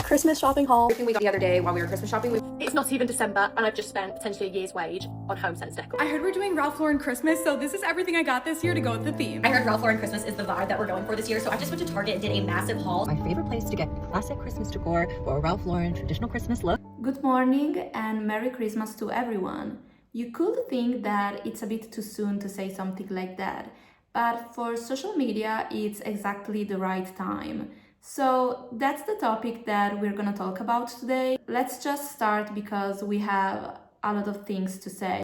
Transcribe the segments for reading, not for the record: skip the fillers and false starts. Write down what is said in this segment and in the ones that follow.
Christmas shopping haul. Everything we got the other day while we were Christmas shopping. It's not even December and I've just spent potentially a year's wage on home sense decor. I heard we're doing Ralph Lauren Christmas, so this is everything I got this year to go with the theme. I heard Ralph Lauren Christmas is the vibe that we're going for this year, so I just went to Target and did a massive haul. My favorite place to get classic Christmas decor for a Ralph Lauren traditional Christmas look. Good morning and Merry Christmas to everyone. You could think that it's a bit too soon to say something like that, but for social media, it's exactly the right time. So that's the topic that we're gonna talk about today. Let's just start because we have a lot of things to say.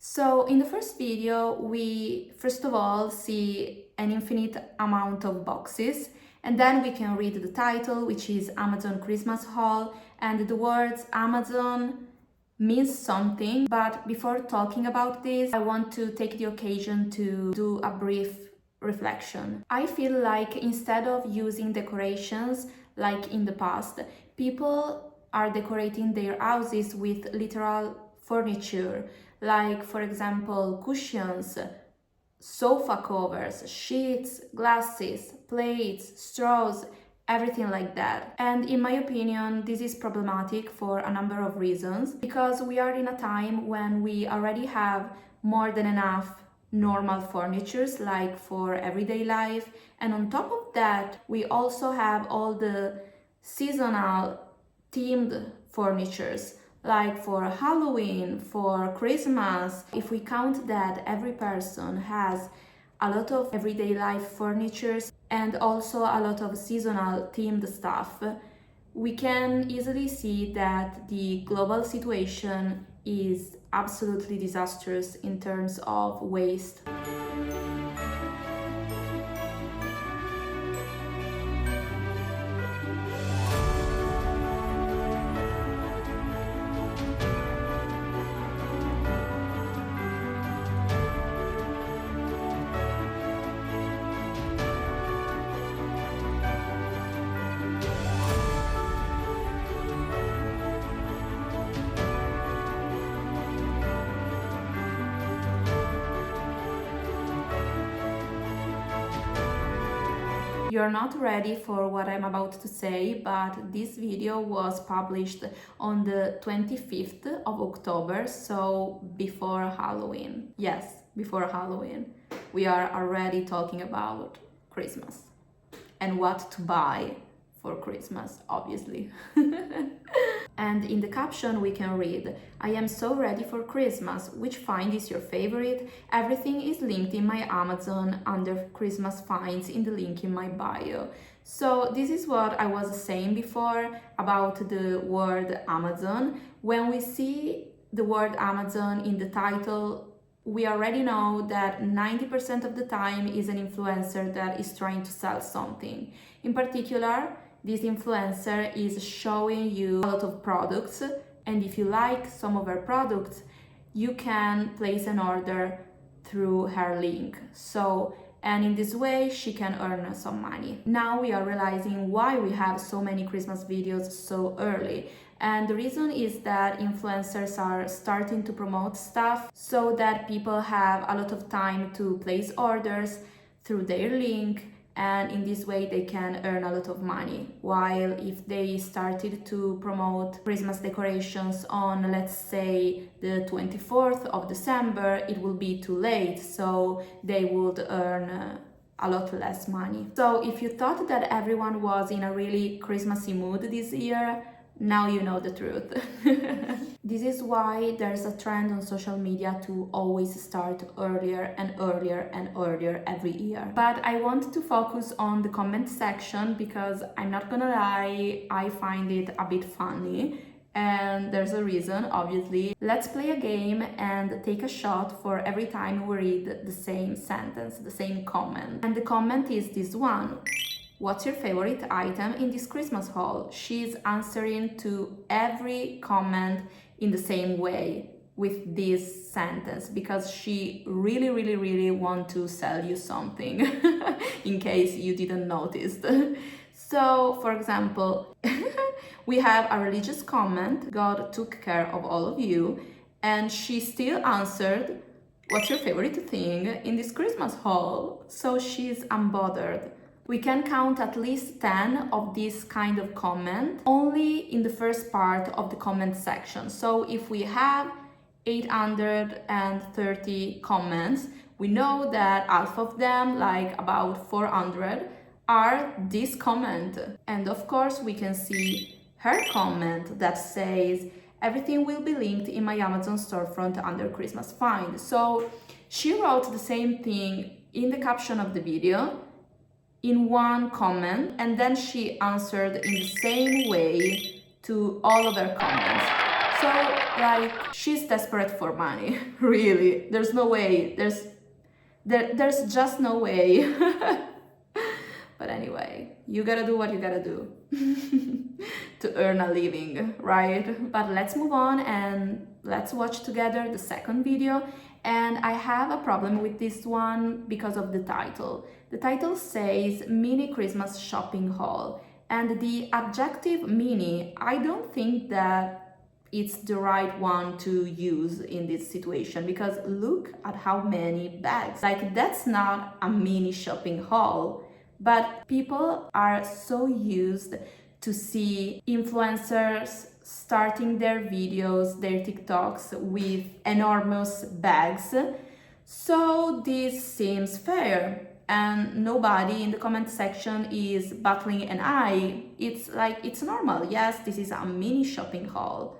So in the first video, we first of all see an infinite amount of boxes, and then we can read the title, which is Amazon Christmas Haul, and the words Amazon means something. But before talking about this, I want to take the occasion to do a brief reflection. I feel like instead of using decorations like in the past, people are decorating their houses with literal furniture, like for example cushions, sofa covers, sheets, glasses, plates, straws, everything like that. And in my opinion, this is problematic for a number of reasons, because we are in a time when we already have more than enough normal furnitures like for everyday life, and on top of that we also have all the seasonal themed furnitures like for Halloween, for Christmas. If we count that, every person has a lot of everyday life furnitures and also a lot of seasonal themed stuff. We can easily see that the global situation is absolutely disastrous in terms of waste. You're not ready for what I'm about to say, but this video was published on the 25th of October, so before Halloween. Yes, before Halloween. We are already talking about Christmas and what to buy for Christmas, obviously. And in the caption we can read, "I am so ready for Christmas. Which find is your favorite? Everything is linked in my Amazon under Christmas finds in the link in my bio." So this is what I was saying before about the word Amazon. When we see the word Amazon in the title, we already know that 90% of the time is an influencer that is trying to sell something. In particular, this influencer is showing you a lot of products, and if you like some of her products, you can place an order through her link. And in this way, she can earn some money. Now we are realizing why we have so many Christmas videos so early. And the reason is that influencers are starting to promote stuff so that people have a lot of time to place orders through their link, and in this way they can earn a lot of money. While if they started to promote Christmas decorations on, let's say, the 24th of December, it will be too late, so they would earn a lot less money. So if you thought that everyone was in a really Christmassy mood this year, now you know the truth. This is why there's a trend on social media to always start earlier and earlier and earlier every year. But I want to focus on the comment section because I'm not gonna lie, I find it a bit funny. And there's a reason, obviously. Let's play a game and take a shot for every time we read the same sentence, the same comment. And the comment is this one. What's your favorite item in this Christmas haul? She's answering to every comment in the same way. with this sentence because she really want to sell you something in case you didn't notice. So, for example, we have a religious comment, God took care of all of you, and she still answered, what's your favorite thing in this Christmas haul? So she's unbothered. We can count at least 10 of this kind of comment only in the first part of the comment section. So if we have 830 comments, we know that half of them, like about 400, are this comment. And of course, we can see her comment that says, everything will be linked in my Amazon storefront under Christmas find. So she wrote the same thing in the caption of the video, in one comment, and then she answered in the same way to all of her comments. So, like, she's desperate for money, really. There's no way, there's just no way. But anyway, you gotta do what you gotta do to earn a living, right? But let's move on and let's watch together the second video. And I have a problem with this one because of the title. The title says mini Christmas shopping haul, and the adjective mini, I don't think that it's the right one to use in this situation, because look at how many bags. Like, that's not a mini shopping haul. But people are so used to see influencers starting their videos, their TikToks with enormous bags. So this seems fair, and nobody in the comment section is battling an eye. It's like, it's normal. Yes, this is a mini shopping haul.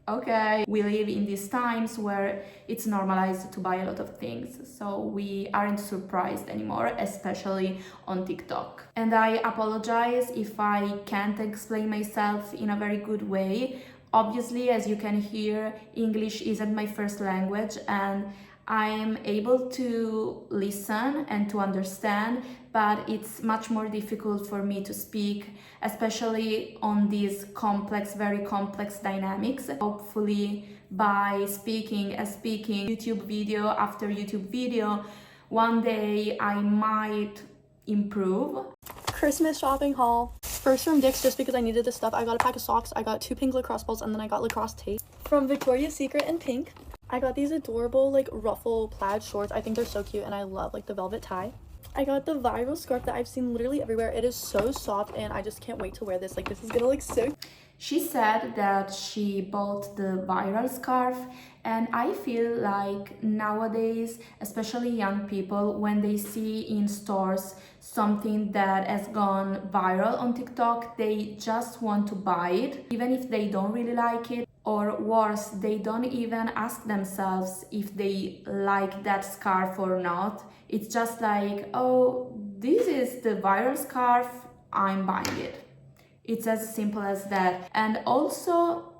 Okay, we live in these times where it's normalized to buy a lot of things, so we aren't surprised anymore, especially on TikTok. And I apologize if I can't explain myself in a very good way. Obviously, as you can hear, English isn't my first language, and I'm able to listen and to understand, but it's much more difficult for me to speak, especially on these complex, very complex dynamics. Hopefully, by speaking YouTube video after YouTube video, one day I might improve. Christmas shopping haul. First from Dick's, just because I needed this stuff. I got a pack of socks, I got 2 pink lacrosse balls, and then I got lacrosse tape. From Victoria's Secret in pink, I got these adorable like ruffle plaid shorts. I think they're so cute, and I love like the velvet tie. I got the viral scarf that I've seen literally everywhere. It is so soft, and I just can't wait to wear this. Like, this is gonna look so... She said that she bought the viral scarf, and I feel like nowadays, especially young people, when they see in stores something that has gone viral on TikTok, they just want to buy it, even if they don't really like it. Or worse, they don't even ask themselves if they like that scarf or not. It's just like, oh, this is the viral scarf, I'm buying it. It's as simple as that. And also,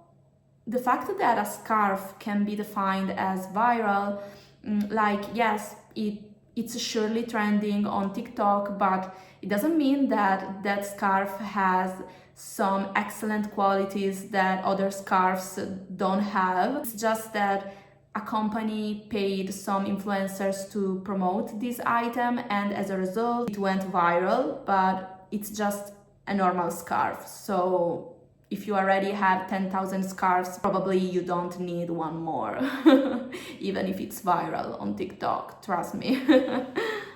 the fact that a scarf can be defined as viral, like, yes, it's surely trending on TikTok, but it doesn't mean that that scarf has some excellent qualities that other scarves don't have. It's just that a company paid some influencers to promote this item, and as a result it went viral, but it's just a normal scarf. So if you already have 10,000 scarves, probably you don't need one more, even if it's viral on TikTok, trust me.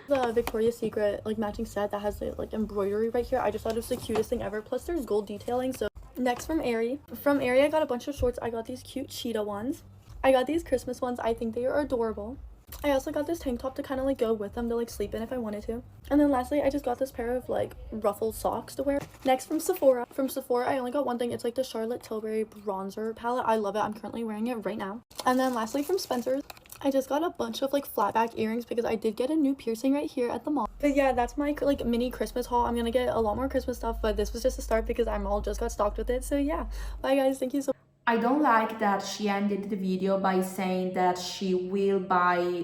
The Victoria's Secret like matching set that has like embroidery right here. I just thought it was the cutest thing ever. Plus there's gold detailing. So next from Aerie. From Aerie, I got a bunch of shorts. I got these cute cheetah ones. I got these Christmas ones. I think they are adorable. I also got this tank top to kind of like go with them to like sleep in if I wanted to. And then lastly, I just got this pair of like ruffled socks to wear. Next from Sephora. From Sephora, I only got one thing. It's like the Charlotte Tilbury bronzer palette. I love it. I'm currently wearing it right now. And then lastly from Spencer's, I just got a bunch of like flat back earrings because I did get a new piercing right here at the mall. But yeah, that's my like mini Christmas haul. I'm gonna get a lot more Christmas stuff, but this was just a start because I'm all just got stocked with it. So yeah, bye guys, thank you so much. I don't like that she ended the video by saying that she will buy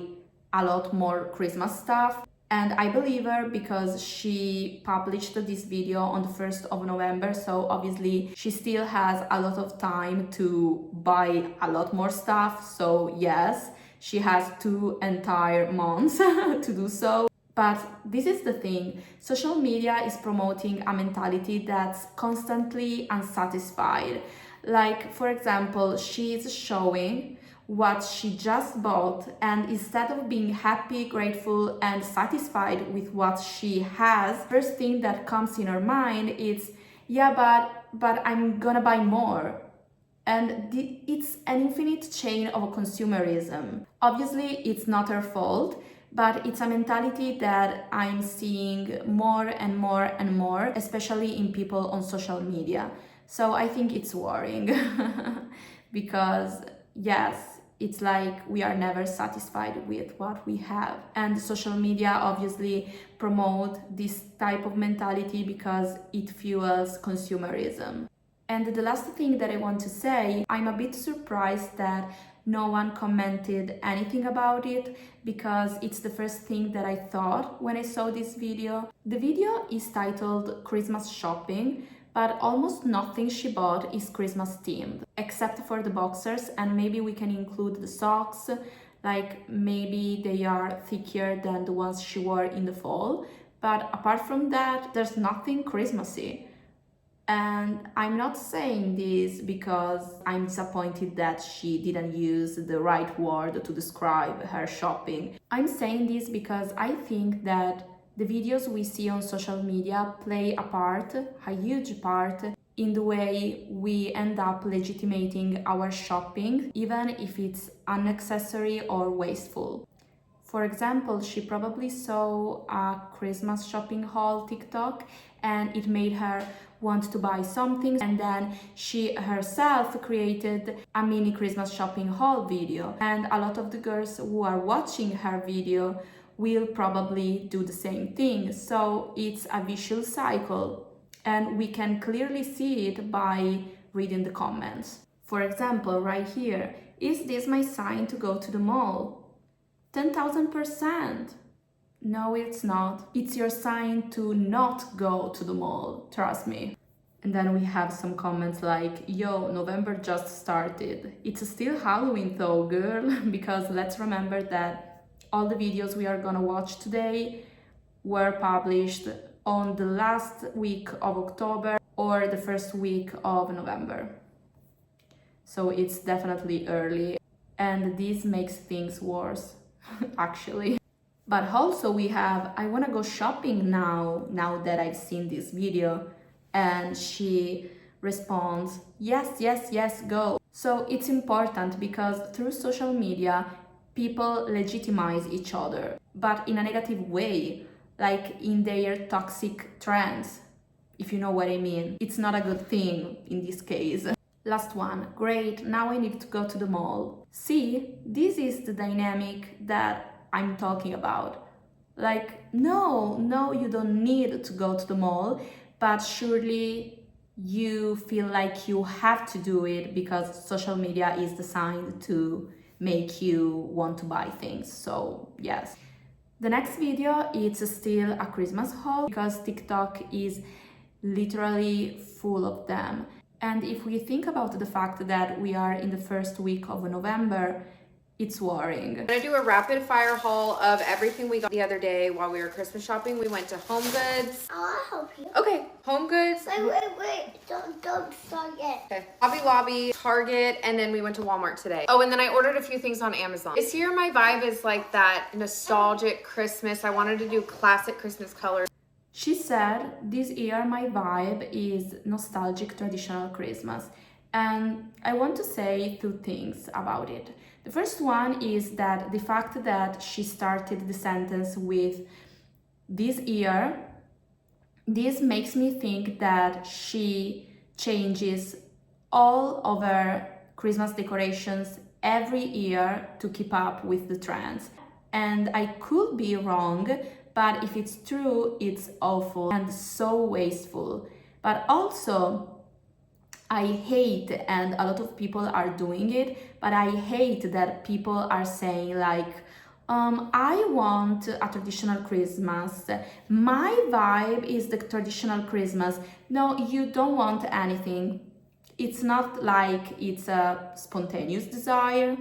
a lot more Christmas stuff. And I believe her because she published this video on the 1st of November, so obviously she still has a lot of time to buy a lot more stuff. So yes, she has 2 entire months to do so. But this is the thing, social media is promoting a mentality that's constantly unsatisfied. Like, for example, she's showing what she just bought, and instead of being happy, grateful, and satisfied with what she has, first thing that comes in her mind is, yeah, but I'm gonna buy more. And it's an infinite chain of consumerism. Obviously, it's not her fault, but it's a mentality that I'm seeing more and more and more, especially in people on social media. So I think it's worrying because yes, it's like we are never satisfied with what we have. And social media obviously promote this type of mentality because it fuels consumerism. And the last thing that I want to say, I'm a bit surprised that no one commented anything about it because it's the first thing that I thought when I saw this video. The video is titled Christmas Shopping, but almost nothing she bought is Christmas themed, except for the boxers, and maybe we can include the socks, like maybe they are thicker than the ones she wore in the fall. But apart from that, there's nothing Christmassy. And I'm not saying this because I'm disappointed that she didn't use the right word to describe her shopping. I'm saying this because I think that the videos we see on social media play a huge part, in the way we end up legitimating our shopping, even if it's unnecessary or wasteful. For example, she probably saw a Christmas shopping haul TikTok and it made her want to buy something, and then she herself created a mini Christmas shopping haul video. And a lot of the girls who are watching her video will probably do the same thing. So it's a vicious cycle, and we can clearly see it by reading the comments. For example, right here, is this my sign to go to the mall? 10,000%. No, it's not. It's your sign to not go to the mall, trust me. And then we have some comments like, yo, November just started. It's still Halloween though, girl, because let's remember that all the videos we are gonna watch today were published on the last week of October or the first week of November. So it's definitely early, and this makes things worse, actually. But also we have, I wanna go shopping now that I've seen this video. And she responds, yes, yes, yes, go. So it's important because through social media, people legitimize each other, but in a negative way, like in their toxic trends, if you know what I mean. It's not a good thing in this case. Last one, great, now I need to go to the mall. See, this is the dynamic that I'm talking about. Like, no, you don't need to go to the mall, but surely you feel like you have to do it because social media is designed to make you want to buy things. So yes. The next video is still a Christmas haul because TikTok is literally full of them. And if we think about the fact that we are in the first week of November, it's worrying. I'm gonna do a rapid fire haul of everything we got the other day while we were Christmas shopping. We went to Home Goods. I'll help you. Okay, Home Goods. Wait. Don't start yet. Okay. Hobby Lobby, Target, and then we went to Walmart today. Oh, and then I ordered a few things on Amazon. This year my vibe is like that nostalgic Christmas. I wanted to do classic Christmas colors. She said, this year my vibe is nostalgic traditional Christmas. And I want to say 2 things about it. The first one is that the fact that she started the sentence with this year, this makes me think that she changes all of her Christmas decorations every year to keep up with the trends. And I could be wrong, but if it's true, it's awful and so wasteful. But also, I hate, and a lot of people are doing it, but I hate that people are saying like, I want a traditional Christmas. My vibe is the traditional Christmas. No, you don't want anything. It's not like it's a spontaneous desire.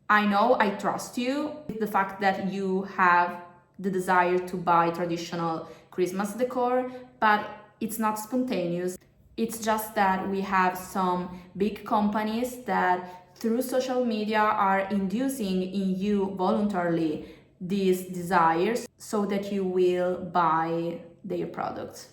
I know, I trust you with the fact that you have the desire to buy traditional Christmas decor, but it's not spontaneous. It's just that we have some big companies that through social media are inducing in you voluntarily these desires so that you will buy their products.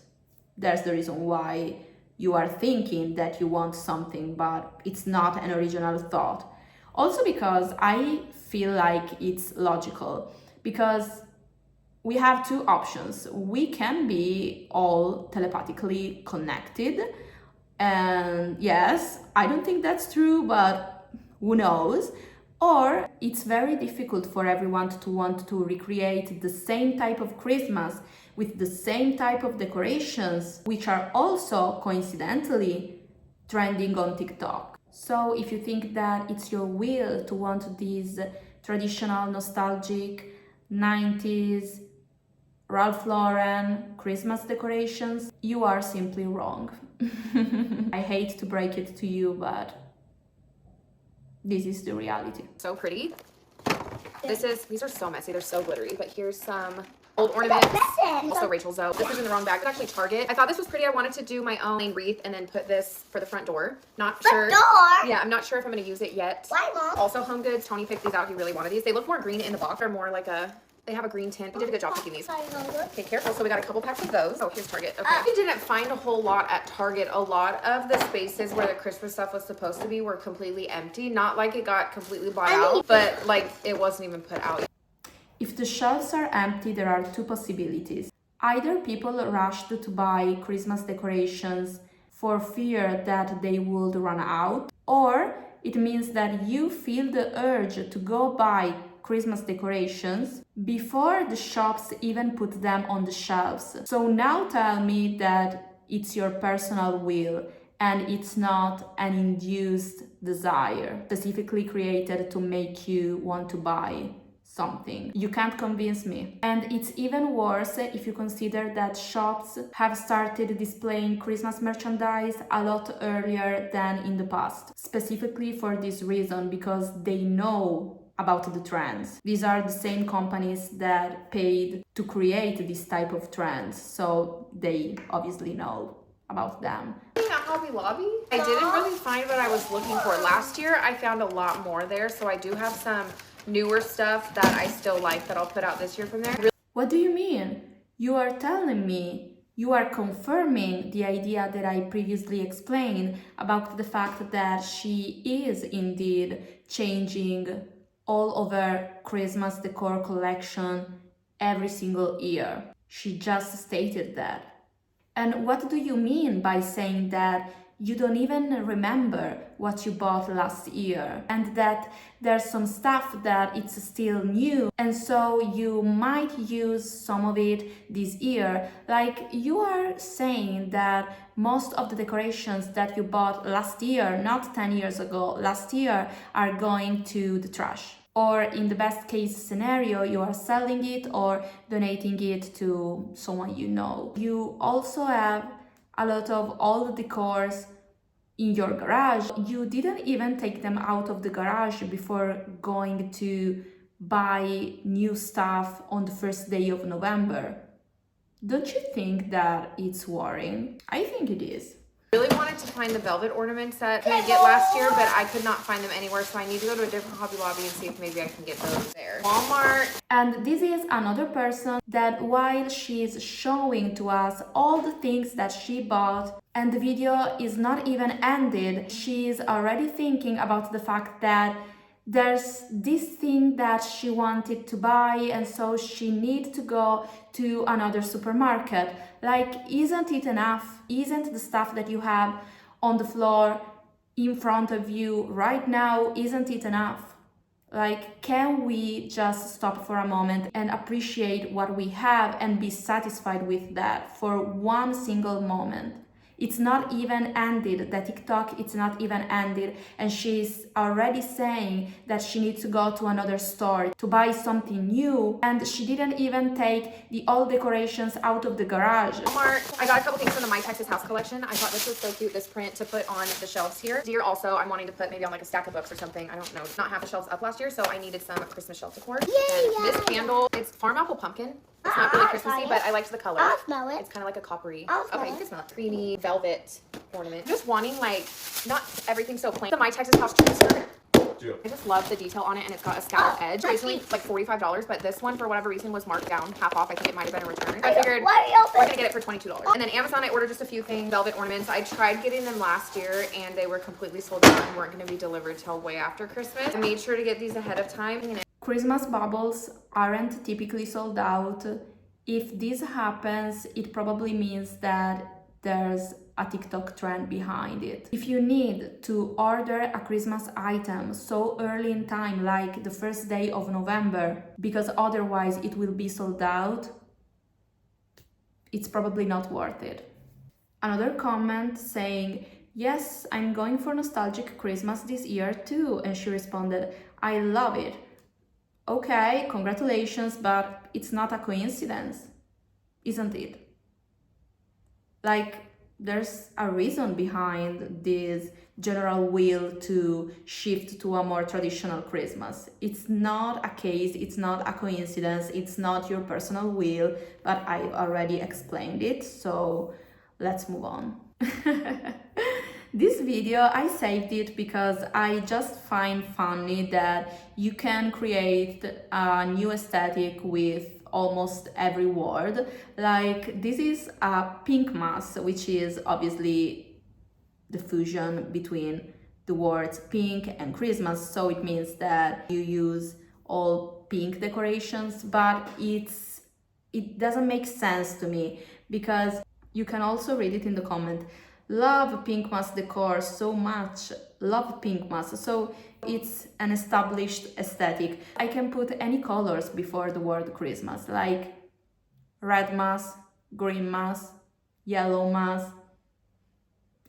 That's the reason why you are thinking that you want something, but it's not an original thought. Also because I feel like it's logical, because we have two options. We can be all telepathically connected, and yes, I don't think that's true, but who knows? Or it's very difficult for everyone to want to recreate the same type of Christmas with the same type of decorations, which are also coincidentally trending on TikTok. So if you think that it's your will to want these traditional, nostalgic 90s Ralph Lauren Christmas decorations, you are simply wrong. I hate to break it to you, but this is the reality. So pretty. These are so messy. They're so glittery, but here's some old ornaments. Also Rachel's though. This is in the wrong bag. It's actually Target. I thought this was pretty. I wanted to do my own wreath and then put this for the front door. Not sure. Yeah, I'm not sure if I'm going to use it yet. Why, Mom? Also Home Goods. Tony picked these out. He really wanted these. They look more green in the box. They're more like they have a green tint. He did a good job picking these. Okay, careful. So we got a couple packs of those. Oh, here's Target. Okay. We didn't find a whole lot at Target. A lot of the spaces where the Christmas stuff was supposed to be were completely empty. Not like it got completely bought out, but like it wasn't even put out. If the shelves are empty, there are two possibilities. Either people rushed to buy Christmas decorations for fear that they would run out, or it means that you feel the urge to go buy Christmas decorations before the shops even put them on the shelves. So now tell me that it's your personal will and it's not an induced desire specifically created to make you want to buy something. You can't convince me. And it's even worse if you consider that shops have started displaying Christmas merchandise a lot earlier than in the past, specifically for this reason, because they know about the trends. These are the same companies that paid to create this type of trends, so they obviously know about them. At Hobby Lobby, I didn't really find what I was looking for. Last year I found a lot more there, so I do have some newer stuff that I still like that I'll put out this year from there. What do you mean? You are telling me, you are confirming the idea that I previously explained about the fact that she is indeed changing all over Christmas decor collection every single year. She just stated that. And what do you mean by saying that you don't even remember what you bought last year and that there's some stuff that it's still new and so you might use some of it this year? Like, you are saying that most of the decorations that you bought last year, not 10 years ago, last year, are going to the trash. Or in the best case scenario, you are selling it or donating it to someone you know. You also have a lot of old decors in your garage. You didn't even take them out of the garage before going to buy new stuff on the first day of November. Don't you think that it's worrying? I think it is. I really wanted to find the velvet ornaments that I get last year, but I could not find them anywhere, so I need to go to a different Hobby Lobby and see if maybe I can get those there. Walmart. And this is another person that while she's showing to us all the things that she bought and the video is not even ended, she's already thinking about the fact that there's this thing that she wanted to buy and so she needs to go to another supermarket. Like, isn't it enough? Isn't the stuff that you have on the floor in front of you right now, isn't it enough? Like, can we just stop for a moment and appreciate what we have and be satisfied with that for one single moment? It's not even ended. The TikTok, it's not even ended. And she's already saying that she needs to go to another store to buy something new. And she didn't even take the old decorations out of the garage. I got a couple things from the My Texas House collection. I thought this was so cute, this print to put on the shelves here. This year also, I'm wanting to put maybe on like a stack of books or something. I don't know. Not half the shelves up last year, so I needed some Christmas shelf decor. This candle, it's farm apple pumpkin. It's not really Christmassy, but I liked the color. I'll smell it. It's kind of like a coppery. I'll smell Okay, you it. can smell it. Creamy velvet ornament. Just wanting like not everything so plain. The My Texas House tree skirt. I just love the detail on it, and it's got a scallop edge. Originally like $45, but this one for whatever reason was marked down half off. I think it might have been a return. I figured we're gonna get it for $22. And then Amazon, I ordered just a few things, velvet ornaments. I tried getting them last year, and they were completely sold out and weren't gonna be delivered till way after Christmas. I made sure to get these ahead of time. Christmas baubles aren't typically sold out. If this happens, it probably means that there's a TikTok trend behind it. If you need to order a Christmas item so early in time, like the first day of November, because otherwise it will be sold out, it's probably not worth it. Another comment saying, yes, I'm going for nostalgic Christmas this year too. And she responded, I love it. Okay, congratulations, but it's not a coincidence, isn't it? Like, there's a reason behind this general will to shift to a more traditional Christmas. It's not a case, it's not a coincidence, it's not your personal will, but I've already explained it, so let's move on. This video, I saved it because I just find funny that you can create a new aesthetic with almost every word. Like, this is a pink mass, which is obviously the fusion between the words pink and Christmas, so it means that you use all pink decorations, but it doesn't make sense to me, because you can also read it in the comment. Love pink mass decor so much, love pink mass. So it's an established aesthetic. I can put any colors before the word Christmas, like red mass, green mass, yellow mass.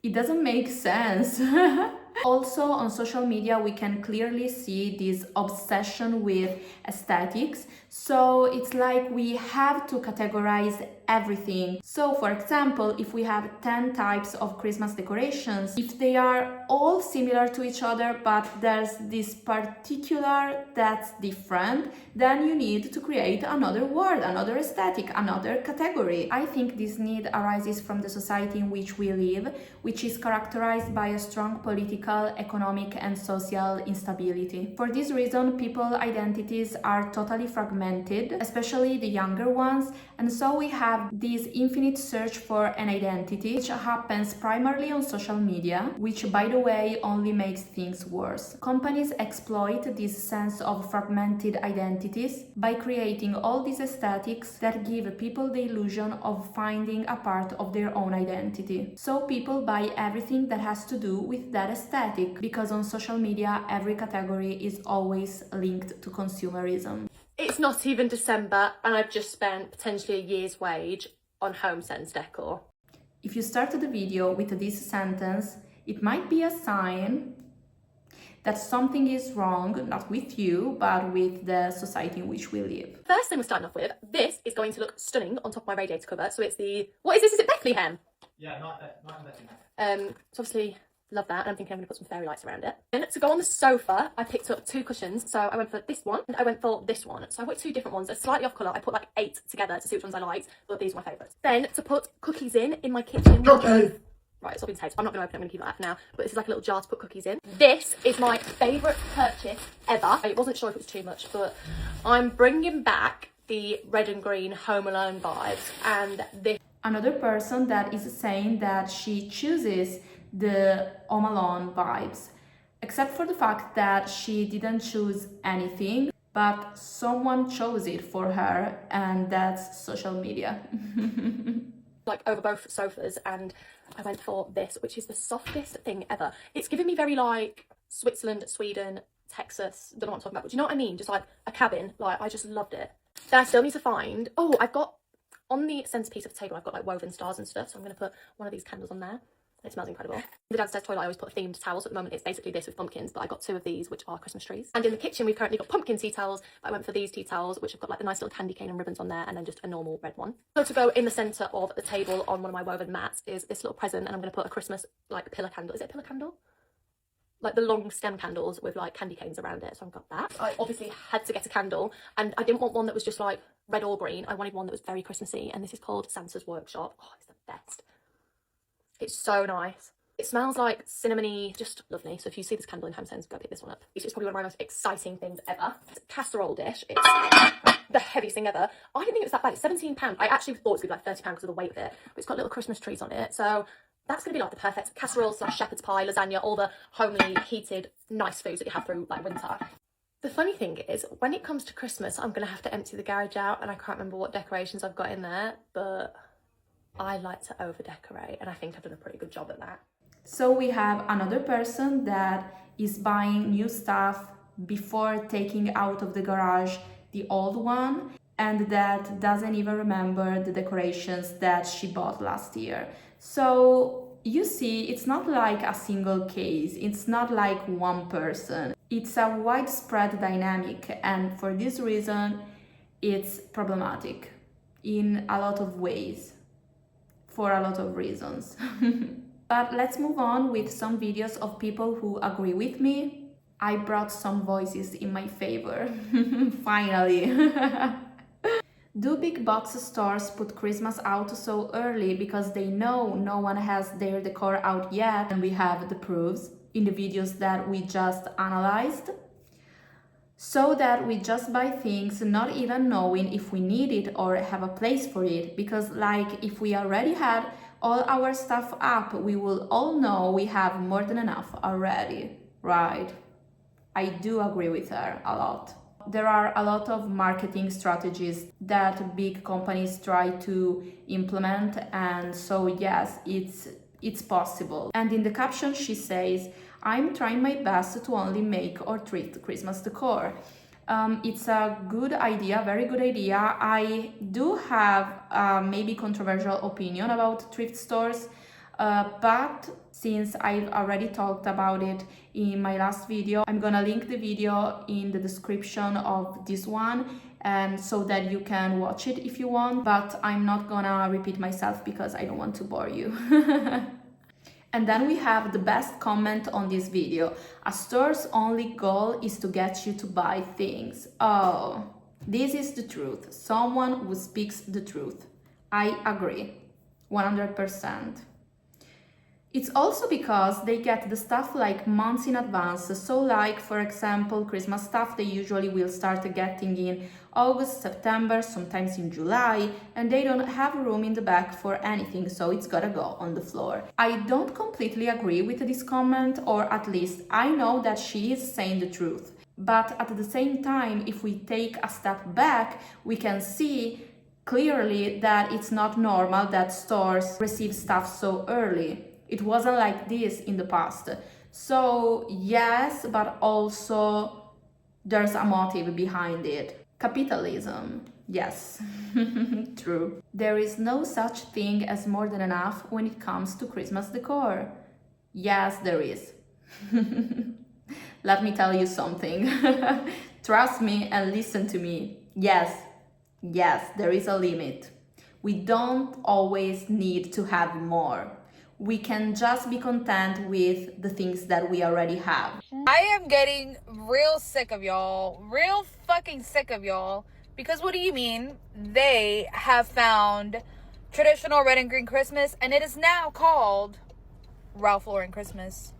It doesn't make sense. Also, on social media, we can clearly see this obsession with aesthetics. So it's like we have to categorize everything. So, for example, if we have 10 types of Christmas decorations, if they are all similar to each other, but there's this particular that's different, then you need to create another word, another aesthetic, another category. I think this need arises from the society in which we live, which is characterized by a strong political, economic, and social instability. For this reason, people's identities are totally fragmented, especially the younger ones, and so we have this infinite search for an identity, which happens primarily on social media, which, by the way, only makes things worse. Companies exploit this sense of fragmented identities by creating all these aesthetics that give people the illusion of finding a part of their own identity. So people buy everything that has to do with that aesthetic, because on social media every category is always linked to consumerism. It's not even December and I've just spent potentially a year's wage on HomeSense decor. If you started the video with this sentence, it might be a sign that something is wrong, not with you, but with the society in which we live. First thing we're starting off with, this is going to look stunning on top of my radiator cover. So it's the, what is this? Is it Bethlehem? Yeah, not Bethlehem. So obviously, love that, and I'm thinking I'm going to put some fairy lights around it. And to go on the sofa, I picked up 2 cushions. So I went for this one, and I went for this one. So I put 2 different ones. They're slightly off colour. I put like 8 together to see which ones I liked, but these are my favourites. Then to put cookies in my kitchen. Okay. Right, it's all been taped. I'm not going to open it. I'm going to keep it out for now. But this is like a little jar to put cookies in. This is my favourite purchase ever. I wasn't sure if it was too much, but I'm bringing back the red and green Home Alone vibes. And this. Another person that is saying that she chooses the Home Alone vibes, except for the fact that she didn't choose anything, but someone chose it for her, and that's social media. Like over both sofas, and I went for this, which is the softest thing ever. It's giving me very like Switzerland, Sweden, Texas, don't know what I'm talking about, but do you know what I mean? Just like a cabin. Like, I just loved it. Then I still need to find, oh, I've got On the centerpiece of the table, I've got like woven stars and stuff, so I'm going to put one of these candles on there. It smells incredible. In the downstairs toilet, I always put a themed towel, so at the moment it's basically this with pumpkins, but I got 2 of these, which are Christmas trees. And in the kitchen, we've currently got pumpkin tea towels, but I went for these tea towels, which have got like the nice little candy cane and ribbons on there, and then just a normal red one. So to go in the centre of the table on one of my woven mats is this little present, and I'm going to put a Christmas like pillar candle. Is it a pillar candle? Like the long stem candles with like candy canes around it, so I've got that. I obviously had to get a candle, and I didn't want one that was just like red or green. I wanted one that was very Christmassy, and this is called Santa's Workshop. Oh, it's the best. It's so nice. It smells like cinnamony, just lovely. So if you see this candle in Home Sense, go pick this one up. It's probably one of my most exciting things ever. It's a casserole dish. It's the heaviest thing ever. I didn't think it was that bad. It's £17. I actually thought it was going to be like £30 because of the weight of it. But it's got little Christmas trees on it. So that's going to be like the perfect casserole / shepherd's pie, lasagna, all the homely, heated, nice foods that you have through like winter. The funny thing is, when it comes to Christmas, I'm going to have to empty the garage out, and I can't remember what decorations I've got in there, but I like to over-decorate, and I think I've done a pretty good job at that. So we have another person that is buying new stuff before taking out of the garage the old one, and that doesn't even remember the decorations that she bought last year. So you see, it's not like a single case, it's not like one person. It's a widespread dynamic, and for this reason, it's problematic in a lot of ways, for a lot of reasons. But let's move on with some videos of people who agree with me. I brought some voices in my favor, finally. Do big box stores put Christmas out so early because they know no one has their decor out yet? And we have the proofs in the videos that we just analyzed. So that we just buy things not even knowing if we need it or have a place for it. Because like if we already had all our stuff up, we will all know we have more than enough already, right? I do agree with her a lot. There are a lot of marketing strategies that big companies try to implement, and so yes, it's possible. And in the caption she says, I'm trying my best to only make or treat Christmas decor. It's a good idea, very good idea. I do have a maybe controversial opinion about thrift stores, but since I've already talked about it in my last video, I'm gonna link the video in the description of this one, and so that you can watch it if you want, but I'm not gonna repeat myself because I don't want to bore you. And then we have the best comment on this video. A store's only goal is to get you to buy things. Oh, this is the truth. Someone who speaks the truth. I agree, 100%. It's also because they get the stuff like months in advance. So like, for example, Christmas stuff they usually will start getting in August, September, sometimes in July, and they don't have room in the back for anything, so it's gotta go on the floor. I don't completely agree with this comment, or at least I know that she is saying the truth. But at the same time, if we take a step back, we can see clearly that it's not normal that stores receive stuff so early. It wasn't like this in the past. So yes, but also there's a motive behind it. Capitalism, yes, true. There is no such thing as more than enough when it comes to Christmas decor. Yes, there is. Let me tell you something. Trust me and listen to me. Yes, there is a limit. We don't always need to have more. We can just be content with the things that we already have. I am getting real sick of y'all. Real fucking sick of y'all. Because what do you mean? They have found traditional red and green Christmas, and it is now called Ralph Lauren Christmas.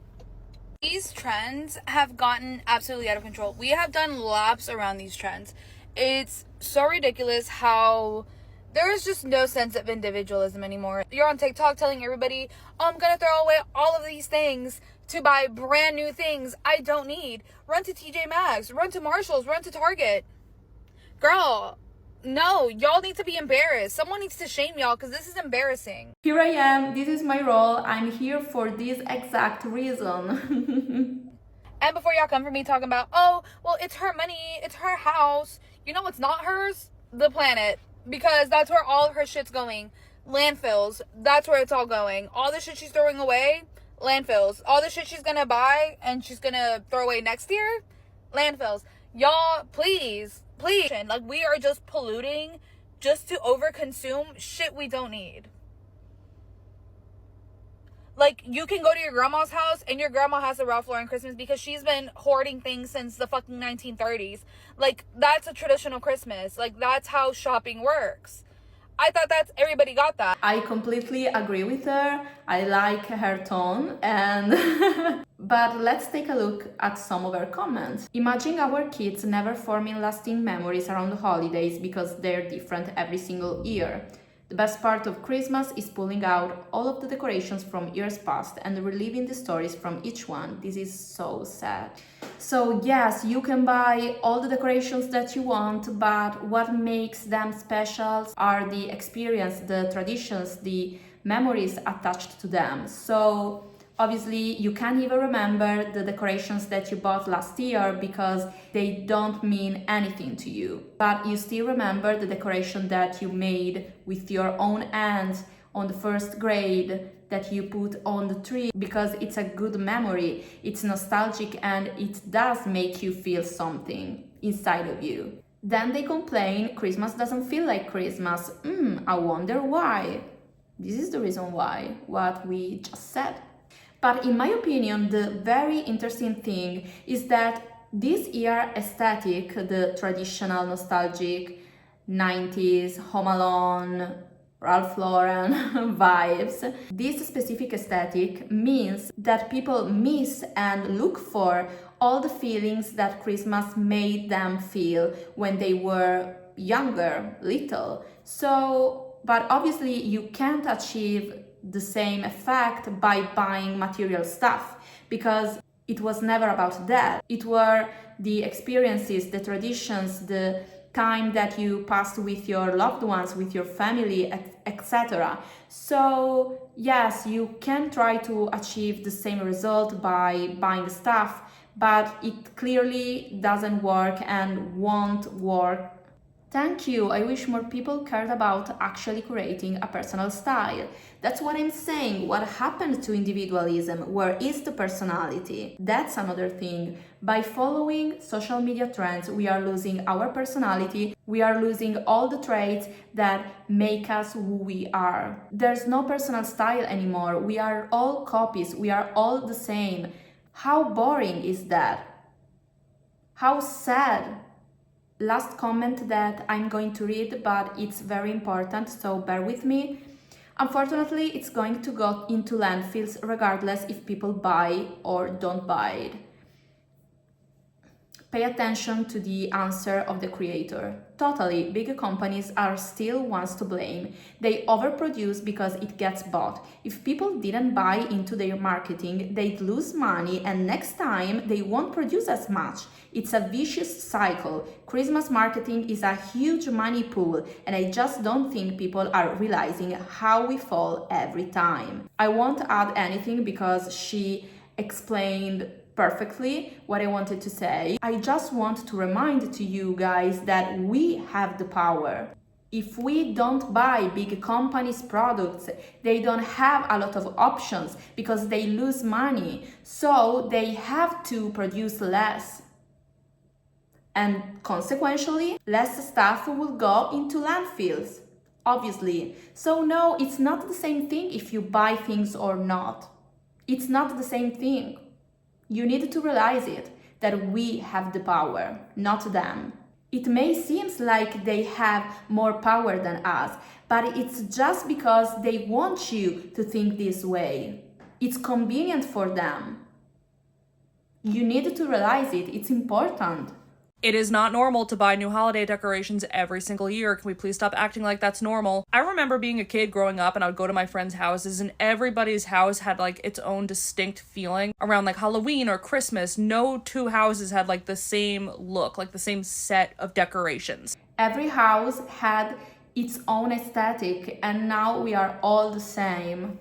These trends have gotten absolutely out of control. We have done laps around these trends. It's so ridiculous how there is just no sense of individualism anymore. You're on TikTok telling everybody, oh, I'm gonna throw away all of these things to buy brand new things I don't need. Run to TJ Maxx, run to Marshalls, run to Target. Girl, no, y'all need to be embarrassed. Someone needs to shame y'all because this is embarrassing. Here I am, this is my role. I'm here for this exact reason. And before y'all come for me talking about, oh, well, it's her money, it's her house. You know what's not hers? The planet. because that's where all of her shit's going. Landfills, that's where it's all going. All the shit she's throwing away, landfills. All the shit she's gonna buy and she's gonna throw away next year, landfills. Y'all, please, like, we are just polluting just to overconsume shit we don't need. Like, you can go to your grandma's house and your grandma has a Ralph Lauren Christmas because she's been hoarding things since the fucking 1930s. Like, that's a traditional Christmas. Like, that's how shopping works. I thought everybody got that. I completely agree with her. I like her tone, and but let's take a look at some of her comments. Imagine our kids never forming lasting memories around the holidays because they're different every single year. The best part of Christmas is pulling out all of the decorations from years past and reliving the stories from each one. This is so sad. So yes, you can buy all the decorations that you want, but what makes them special are the experience, the traditions, the memories attached to them. So obviously, you can't even remember the decorations that you bought last year because they don't mean anything to you. But you still remember the decoration that you made with your own hands on the first grade that you put on the tree because it's a good memory, it's nostalgic, and it does make you feel something inside of you. Then they complain Christmas doesn't feel like Christmas. I wonder why. This is the reason why, what we just said. But in my opinion, the very interesting thing is that this year aesthetic, the traditional nostalgic 90s Home Alone, Ralph Lauren vibes, this specific aesthetic means that people miss and look for all the feelings that Christmas made them feel when they were younger, little. So, but obviously you can't achieve the same effect by buying material stuff because it was never about that. It were the experiences, the traditions, the time that you passed with your loved ones, with your family, etc. So yes, you can try to achieve the same result by buying stuff, but it clearly doesn't work and won't work. Thank you. I wish more people cared about actually creating a personal style. That's what I'm saying. What happened to individualism? Where is the personality? That's another thing. By following social media trends, we are losing our personality. We are losing all the traits that make us who we are. There's no personal style anymore. We are all copies. We are all the same. How boring is that? How sad. Last comment that I'm going to read, but it's very important, so bear with me. Unfortunately, it's going to go into landfills regardless if people buy or don't buy it. Pay attention to the answer of the creator. Totally, big companies are still ones to blame. They overproduce because it gets bought. If people didn't buy into their marketing, they'd lose money and next time they won't produce as much. It's a vicious cycle. Christmas marketing is a huge money pool and I just don't think people are realizing how we fall every time. I won't add anything because she explained perfectly what I wanted to say. I just want to remind to you guys that we have the power. If we don't buy big companies' products, they don't have a lot of options because they lose money. So they have to produce less. And consequently, less stuff will go into landfills, obviously. So no, it's not the same thing if you buy things or not. It's not the same thing. You need to realize it, that we have the power, not them. It may seem like they have more power than us, but it's just because they want you to think this way. It's convenient for them. You need to realize it, it's important. It is not normal to buy new holiday decorations every single year. Can we please stop acting like that's normal? I remember being a kid growing up and I would go to my friends' houses and everybody's house had like its own distinct feeling around like Halloween or Christmas. No two houses had like the same look, like the same set of decorations. Every house had its own aesthetic and now we are all the same.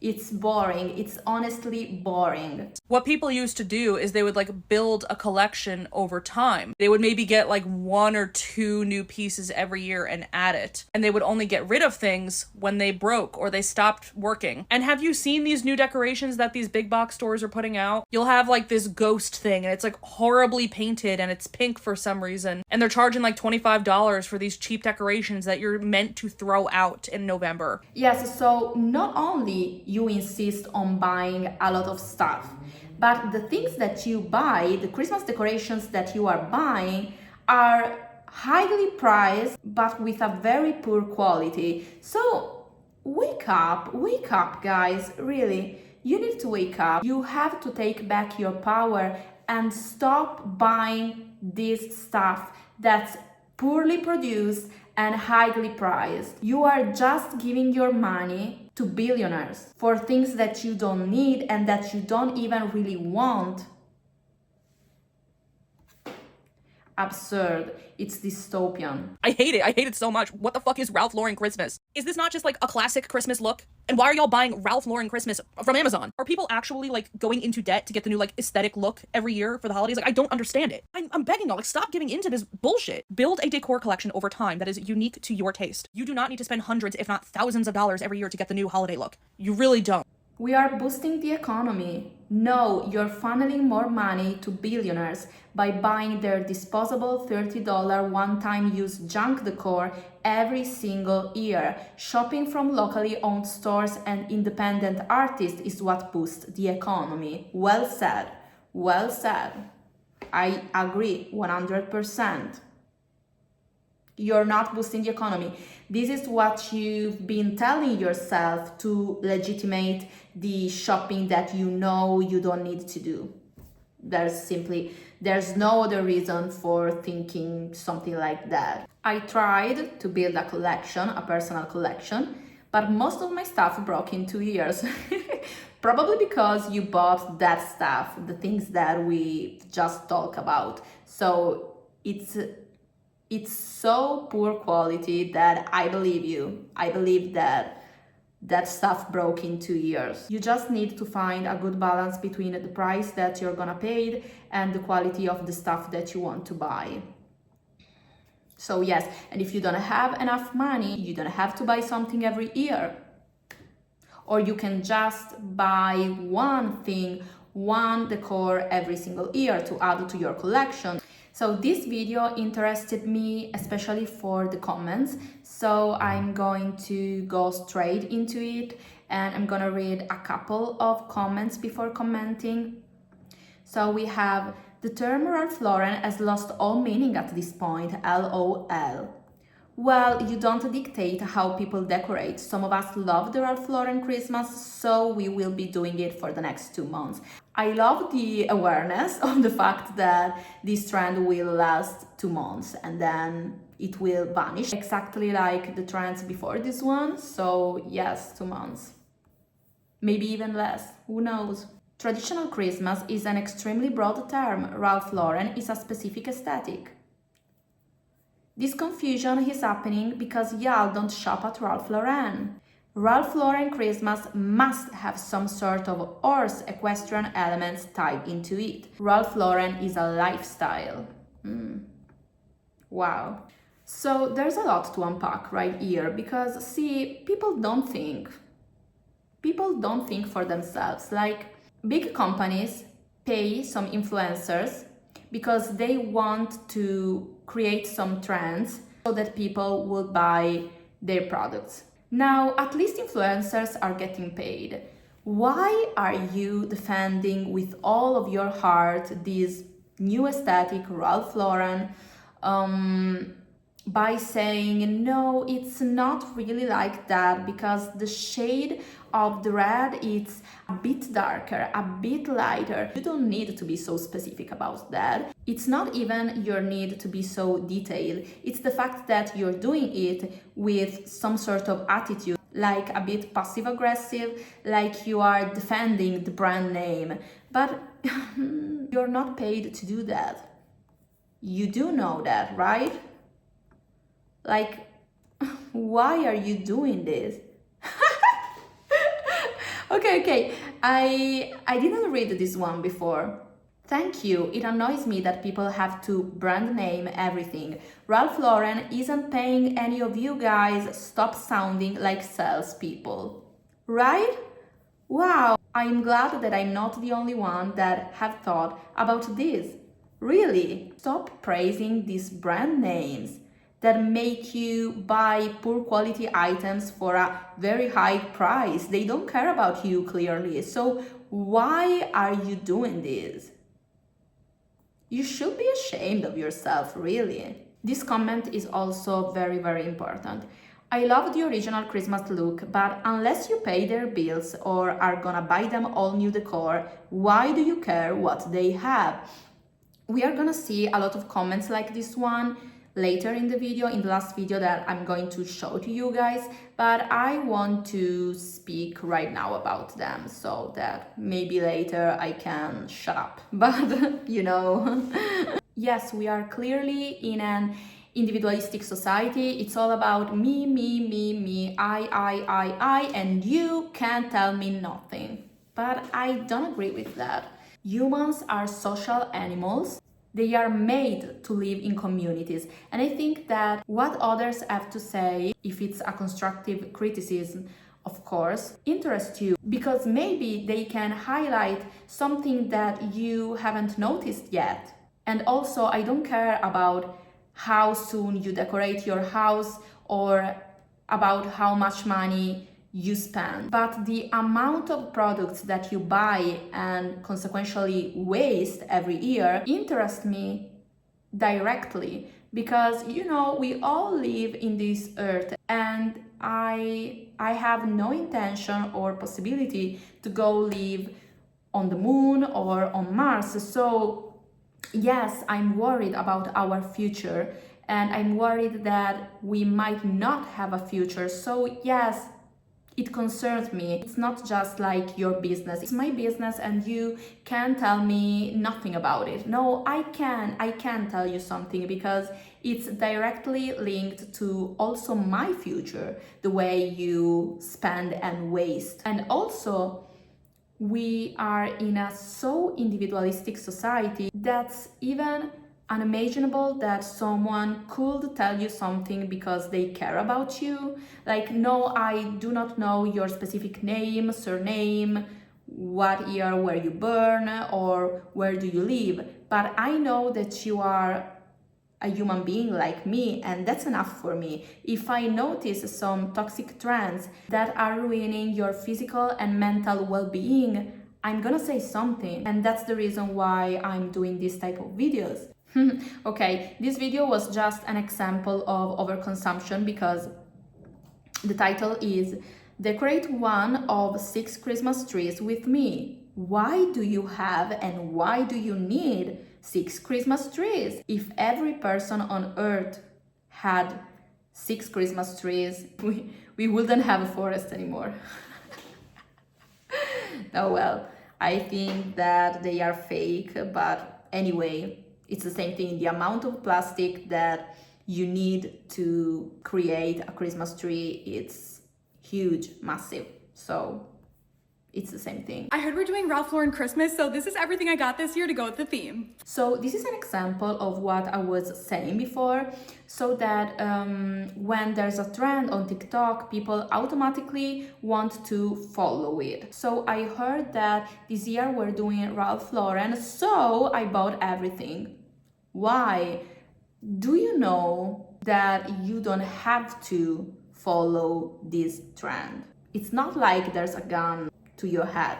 It's boring. It's honestly boring. What people used to do is they would like build a collection over time. They would maybe get like 1 or 2 new pieces every year and add it. And they would only get rid of things when they broke or they stopped working. And have you seen these new decorations that these big box stores are putting out? You'll have like this ghost thing and it's like horribly painted and it's pink for some reason. And they're charging like $25 for these cheap decorations that you're meant to throw out in November. Yes, so not only you insist on buying a lot of stuff, but the things that you buy, the Christmas decorations that you are buying, are highly priced but with a very poor quality. So wake up, guys, really. You need to wake up. You have to take back your power and stop buying this stuff that's poorly produced and highly priced. You are just giving your money to billionaires for things that you don't need and that you don't even really want. Absurd. It's dystopian. I hate it. I hate it so much. What the fuck is Ralph Lauren Christmas? Is this not just like a classic Christmas look? And why are y'all buying Ralph Lauren Christmas from Amazon? Are people actually like going into debt to get the new like aesthetic look every year for the holidays? Like, I don't understand it. I'm begging y'all, like, stop giving into this bullshit. Build a decor collection over time that is unique to your taste. You do not need to spend hundreds, if not thousands of dollars every year to get the new holiday look. You really don't. We are boosting the economy. No, you're funneling more money to billionaires by buying their disposable $30 one-time use junk decor every single year. Shopping from locally owned stores and independent artists is what boosts the economy. Well said. Well said. I agree 100%. You're not boosting the economy. This is what you've been telling yourself to legitimate the shopping that you know you don't need to do. There's no other reason for thinking something like that. I tried to build a collection, a personal collection, but most of my stuff broke in 2 years. Probably because you bought that stuff, the things that we just talk about. So it's so poor quality that I believe you. I believe that stuff broke in 2 years. You just need to find a good balance between the price that you're gonna pay and the quality of the stuff that you want to buy. So yes, and if you don't have enough money, you don't have to buy something every year. Or you can just buy one thing, one decor every single year to add to your collection. So this video interested me, especially for the comments. So I'm going to go straight into it and I'm gonna read a couple of comments before commenting. So we have, the term Ralph Lauren has lost all meaning at this point, LOL. Well, you don't dictate how people decorate. Some of us love the Ralph Lauren Christmas, so we will be doing it for the next 2 months. I love the awareness of the fact that this trend will last 2 months and then it will vanish, exactly like the trends before this one. So yes, 2 months. Maybe even less, who knows? Traditional Christmas is an extremely broad term. Ralph Lauren is a specific aesthetic. This confusion is happening because y'all don't shop at Ralph Lauren. Ralph Lauren Christmas must have some sort of horse equestrian elements tied into it. Ralph Lauren is a lifestyle. Wow. So there's a lot to unpack right here because, see, people don't think for themselves. Like, big companies pay some influencers because they want to create some trends so that people will buy their products. Now, at least influencers are getting paid. Why are you defending with all of your heart this new aesthetic, Ralph Lauren, by saying, no, it's not really like that because the shade of the red is a bit darker, a bit lighter. You don't need to be so specific about that. It's not even your need to be so detailed. It's the fact that you're doing it with some sort of attitude, like a bit passive-aggressive, like you are defending the brand name. But you're not paid to do that. You do know that, right? Like, why are you doing this? Okay. I didn't read this one before. Thank you. It annoys me that people have to brand name everything. Ralph Lauren isn't paying any of you guys. Stop sounding like salespeople. Right? Wow. I'm glad that I'm not the only one that have thought about this. Really? Stop praising these brand names that make you buy poor quality items for a very high price. They don't care about you clearly. So why are you doing this? You should be ashamed of yourself, really. This comment is also very, very important. I love the original Christmas look, but unless you pay their bills or are gonna buy them all new decor, why do you care what they have? We are gonna see a lot of comments like this one later in the video, in the last video that I'm going to show to you guys, but I want to speak right now about them so that maybe later I can shut up. But you know, yes, we are clearly in an individualistic society. It's all about me, I, and you can't tell me nothing. But I don't agree with that. Humans are social animals. They are made to live in communities. And I think that what others have to say, if it's a constructive criticism, of course, interests you, because maybe they can highlight something that you haven't noticed yet. And also, I don't care about how soon you decorate your house or about how much money you spend, but the amount of products that you buy and consequently waste every year interests me directly, because you know, we all live in this earth, and I have no intention or possibility to go live on the moon or on Mars. So yes, I'm worried about our future, and I'm worried that we might not have a future. So yes, it concerns me. It's not just like your business. It's my business and you can't tell me nothing about it. No, I can tell you something, because it's directly linked to also my future, the way you spend and waste. And also, we are in a so individualistic society that's even unimaginable that someone could tell you something because they care about you. Like, no, I do not know your specific name, surname, what year were you born, or where do you live, but I know that you are a human being like me, and that's enough for me. If I notice some toxic trends that are ruining your physical and mental well-being, I'm gonna say something, and that's the reason why I'm doing this type of videos. Okay, this video was just an example of overconsumption, because the title is "Decorate one of 6 Christmas trees with me." Why do you have and why do you need 6 Christmas trees? If every person on earth had 6 Christmas trees, we wouldn't have a forest anymore. Oh well, I think that they are fake, but anyway, it's the same thing. The amount of plastic that you need to create a Christmas tree, it's huge, massive. So it's the same thing. I heard we're doing Ralph Lauren Christmas, so this is everything I got this year to go with the theme. So this is an example of what I was saying before, so that when there's a trend on TikTok, people automatically want to follow it. So I heard that this year we're doing Ralph Lauren, so I bought everything. Why? Do you know that you don't have to follow this trend? It's not like there's a gun to your head.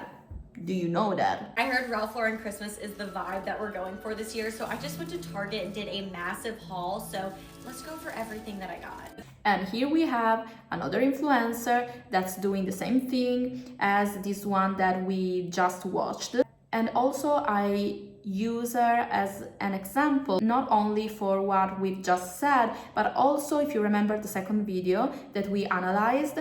Do you know that? I heard Ralph Lauren Christmas is the vibe that we're going for this year, so I just went to Target and did a massive haul, so let's go for everything that I got. And here we have another influencer that's doing the same thing as this one that we just watched. And also I use her as an example, not only for what we've just said, but also if you remember the second video that we analyzed,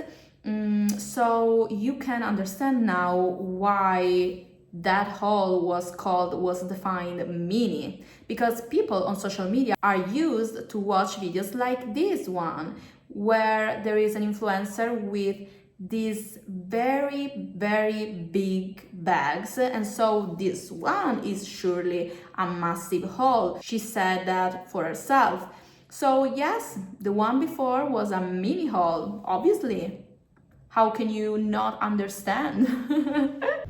so you can understand now why that haul was defined mini, because people on social media are used to watch videos like this one, where there is an influencer with these very big bags, and so this one is surely a massive haul. She said that for herself. So yes, the one before was a mini haul, obviously. How can you not understand?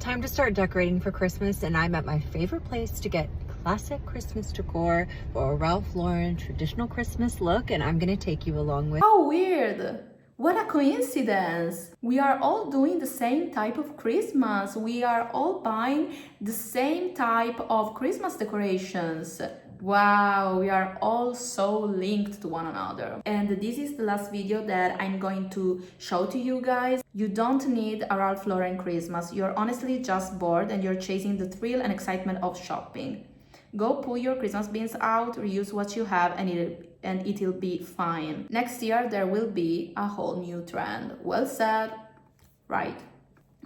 Time to start decorating for Christmas, and I'm at my favorite place to get classic Christmas decor for a Ralph Lauren traditional Christmas look, and I'm gonna take you along with. How weird! What a coincidence! We are all doing the same type of Christmas. We are all buying the same type of Christmas decorations. Wow, we are all so linked to one another. And this is the last video that I'm going to show to you guys. You don't need a Ralph Lauren Christmas. You're honestly just bored and you're chasing the thrill and excitement of shopping. Go pull your Christmas beans out, reuse what you have, and it'll be fine. Next year there will be a whole new trend. Well said. Right.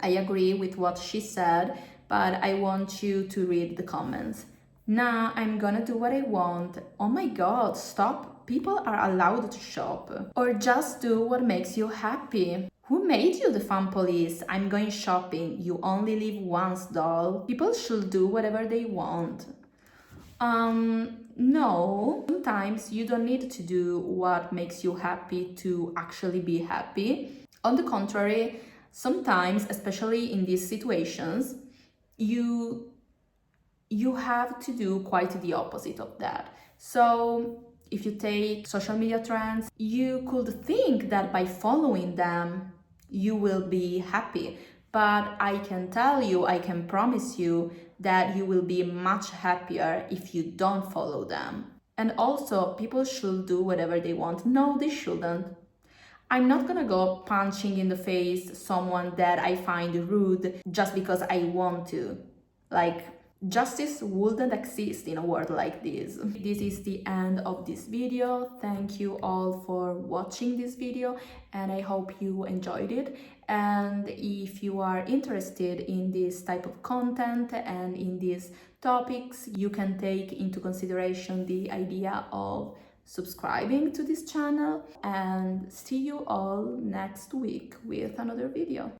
I agree with what she said, but I want you to read the comments. Nah, I'm gonna do what I want. Oh my god, stop. People are allowed to shop. Or just do what makes you happy. Who made you the fun police? I'm going shopping. You only live once, doll. People should do whatever they want. No. Sometimes you don't need to do what makes you happy to actually be happy. On the contrary, sometimes, especially in these situations, you have to do quite the opposite of that. So if you take social media trends, you could think that by following them, you will be happy. But I can tell you, I can promise you that you will be much happier if you don't follow them. And also, people should do whatever they want. No, they shouldn't. I'm not gonna go punching in the face someone that I find rude just because I want to. Like, justice wouldn't exist in a world like this. This is the end of this video. Thank you all for watching this video and I hope you enjoyed it. And if you are interested in this type of content and in these topics, you can take into consideration the idea of subscribing to this channel, and see you all next week with another video.